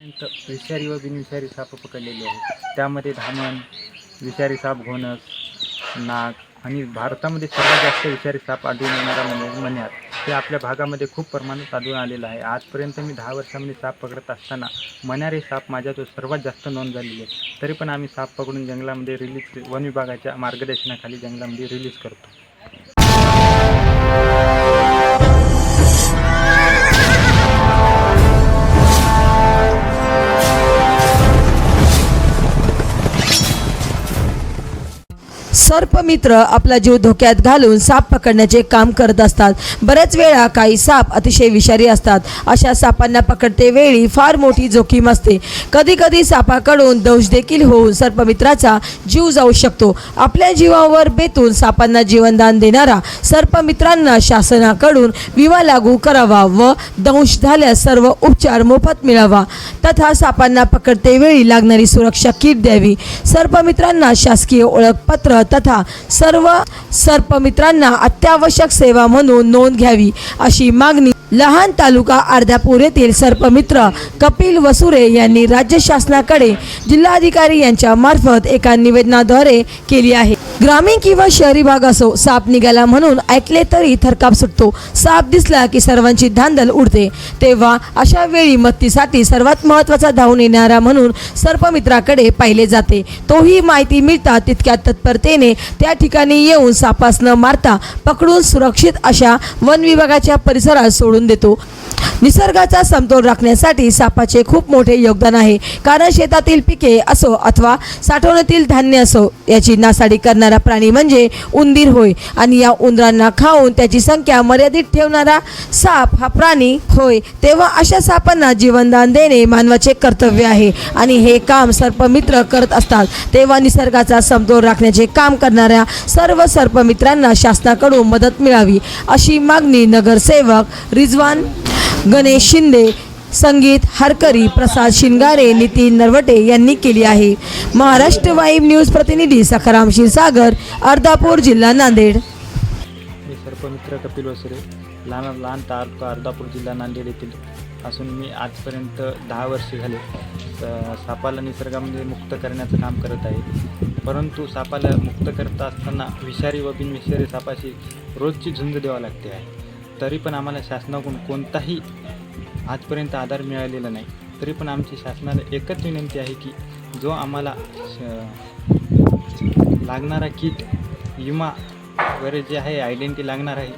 विषारी व बिनविषारी साप पकडलेले आहेत. त्यामध्ये धामण, विषारी साप, घोणस, नाग आणि भारतामध्ये सर्वात जास्त विषारी साप आढळून येणारा म्हणजे मण्यार. ते आपल्या भागामध्ये खूप प्रमाणात आढळून आलेलं आहे. आजपर्यंत मी 10 वर्षामध्ये साप पकडत असताना मण्यार हे साप माझ्यात सर्वात जास्त नोंद झालेली आहे. तरी पण आम्ही साप पकडून जंगलामध्ये वन विभागाच्या मार्गदर्शनाखाली जंगलामध्ये रिलीज करतो. सर्पमित्र आपला जीव धोक्यात घालून साप पकडण्याचे काम करत असतात. बऱ्याच वेळा काही साप अतिशय विषारी असतात. अशा सापांना पकडते वेळी फार मोठी जोखीम असते. कधी कधी सापाकडून दंश देखील होऊन सर्पमित्राचा जीव जाऊ शकतो. आपल्या जीवावर बेतून सापांना जीवनदान देणारा सर्पमित्रांना शासनाकडून विमा लागू करावा व दंश झाल्यास सर्व उपचार मोफत मिळावा तथा सापांना पकडते वेळी लागणारी सुरक्षा किट द्यावी. सर्पमित्रांना शासकीय ओळखपत्र तथा सर्व सर्पमित्रांना अत्यावश्यक सेवा म्हणून नोंद घ्यावी अशी मागणी लहान तालुका अर्धापूर येथील सर्पमित्र कपिल वसुरे यांनी राज्य शासनाकडे जिल्हाधिकारी यांच्या मार्फत एका निवेदनाद्वारे केली आहे. ग्रामीण किंवा शहरी भाग असो, साप निघाला म्हणून ऐकले तरी थरकाप सुटतो. साप दिसला की सर्वांची धांदल उडते. तेव्हा अशा वेळी मदतीसाठी सर्वात महत्त्वाचा धावून येणारा म्हणून सर्पमित्राकडे पाहिले जाते. तोही माहिती मिळता तितक्या तत्परतेने त्या ठिकाणी येऊन सापास न मारता पकडून सुरक्षित अशा वन विभागाच्या परिसरात सोडून देतो. निसर्गाचा समतोल राखण्यासाठी सापाचे खूप मोठे योगदान आहे. कारण शेतातील पिके असो अथवा साठवणीतील धान्य असो, याची नासाडी करणारा प्राणी म्हणजे उंदीर होय. आणि या उंदरांना खाऊन त्याची संख्या मर्यादित ठेवणारा साप हा प्राणी होय. तेव्हा अशा सापांना जीवनदान देणे मानवाचे कर्तव्य आहे आणि हे काम सर्पमित्र करत असतात. तेव्हा निसर्गाचा समतोल राखण्याचे काम करणाऱ्या सर्व सर्पमित्रांना शासनाकडून मदत मिळावी अशी मागणी नगरसेवक रिजवान गणेश शिंदे, संगीत हरकरी, प्रसाद शिंगारे, नितीन नरवटे यांनी केली आहे. महाराष्ट्र वाईब न्यूज प्रतिनिधी सखाराम क्षीरसागर, अर्धापूर, जिल्हा नांदेड. मी सर्पमित्र कपिल वसुरे, लहान तालुका अर्धापूर, जिल्हा नांदेड येथील असून मी आजपर्यंत 10 वर्षे झाले सापाला निसर्गामध्ये मुक्त करण्याचं काम करत आहे. परंतु सापाला मुक्त करत असताना विषारी व बिनविषारी सापाशी रोजची झुंज द्यावी लागते आहे. तरी पण आम्हाला शासनाकडून कोणताही आजपर्यंत आधार मिळालेला नाही. तरी पण आमची शासनाला एकच विनंती आहे की जो आम्हाला लागणारा किट, विमा वगैरे जे आहे, आयडेंटिटी लागणार आहे